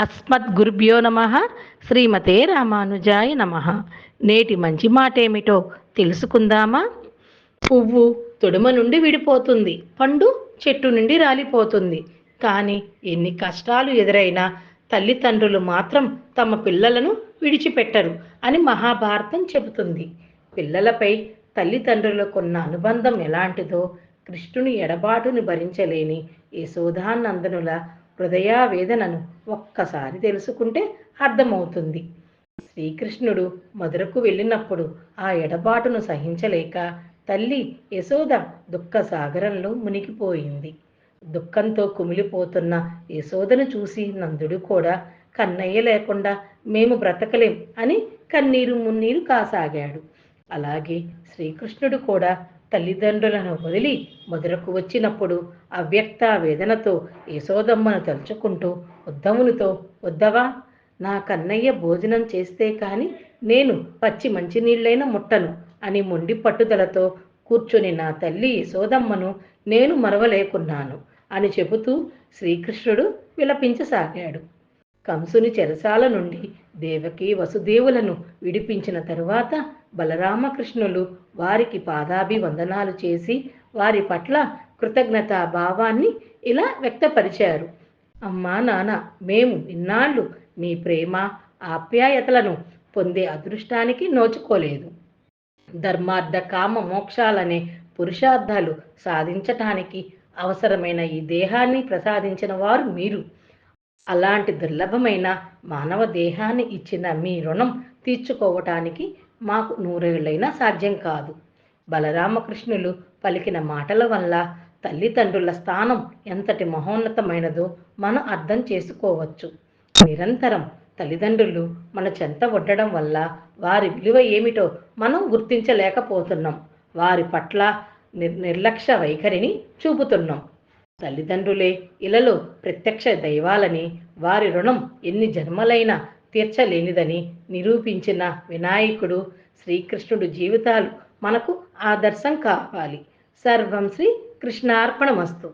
అస్మద్గురుభ్యో నమ. శ్రీమతే రామానుజాయ నమ. నేటి మంచి మాట ఏమిటో తెలుసుకుందామా? పువ్వు తొడుమ నుండి విడిపోతుంది, పండు చెట్టు నుండి రాలిపోతుంది. కానీ ఎన్ని కష్టాలు ఎదురైనా తల్లిదండ్రులు మాత్రం తమ పిల్లలను విడిచిపెట్టరు అని మహాభారతం చెబుతుంది. పిల్లలపై తల్లిదండ్రులకున్న అనుబంధం ఎలాంటిదో కృష్ణుని ఎడబాటును భరించలేని యశోదానందనుల హృదయావేదనను ఒక్కసారి తెలుసుకుంటే అర్థమవుతుంది. శ్రీకృష్ణుడు మధురకు వెళ్ళినప్పుడు ఆ ఎడబాటును సహించలేక తల్లి యశోద దుఃఖ సాగరంలో మునిగిపోయింది. దుఃఖంతో కుమిలిపోతున్న యశోదను చూసి నందుడు కూడా కన్నయ్య లేకుండా మేము బ్రతకలేం అని కన్నీరు మున్నీరు కాసాగాడు. అలాగే శ్రీకృష్ణుడు కూడా తల్లిదండ్రులను వదిలి మధురకు వచ్చినప్పుడు అవ్యక్త వేదనతో యశోదమ్మను తలుచుకుంటూ ఉద్ధవునితో, ఉద్ధవా, నా కన్నయ్య భోజనం చేస్తే కాని నేను పచ్చి మంచినీళ్ళైన ముట్టను అని మొండి పట్టుదలతో కూర్చుని నా తల్లి యశోదమ్మను నేను మరవలేకున్నాను అని చెబుతూ శ్రీకృష్ణుడు విలపించసాగాడు. కంసుని చెరసాల నుండి దేవకి వసుదేవులను విడిపించిన తరువాత బలరామకృష్ణులు వారికి పాదాభివందనాలు చేసి వారి పట్ల కృతజ్ఞతా భావాన్ని ఇలా వ్యక్తపరిచారు. అమ్మా నాన్న, మేము ఇన్నాళ్ళు మీ ప్రేమ ఆప్యాయతలను పొందే అదృష్టానికి నోచుకోలేదు. ధర్మార్థ కామ మోక్షాలనే పురుషార్థాలు సాధించటానికి అవసరమైన ఈ దేహాన్ని ప్రసాదించిన వారు మీరు. అలాంటి దుర్లభమైన మానవ దేహాన్ని ఇచ్చిన మీ రుణం తీర్చుకోవటానికి మాకు 100 ఏళ్ళైనా సాధ్యం కాదు. బలరామకృష్ణులు పలికిన మాటల వల్ల తల్లిదండ్రుల స్థానం ఎంతటి మహోన్నతమైనదో మనం అర్థం చేసుకోవచ్చు. నిరంతరం తల్లిదండ్రులు మన చెంత ఉండడం వల్ల వారి విలువ ఏమిటో మనం గుర్తించలేకపోతున్నాం. వారి పట్ల నిర్లక్ష్య వైఖరిని చూపుతున్నాం. తల్లిదండ్రులే ఇలలో ప్రత్యక్ష దైవాలని, వారి రుణం ఎన్ని జన్మలైనా తీర్చలేనిదని నిరూపించిన వినాయకుడు శ్రీకృష్ణుడు జీవితాలు మనకు ఆదర్శం కావాలి. సర్వం శ్రీ కృష్ణార్పణమస్తు.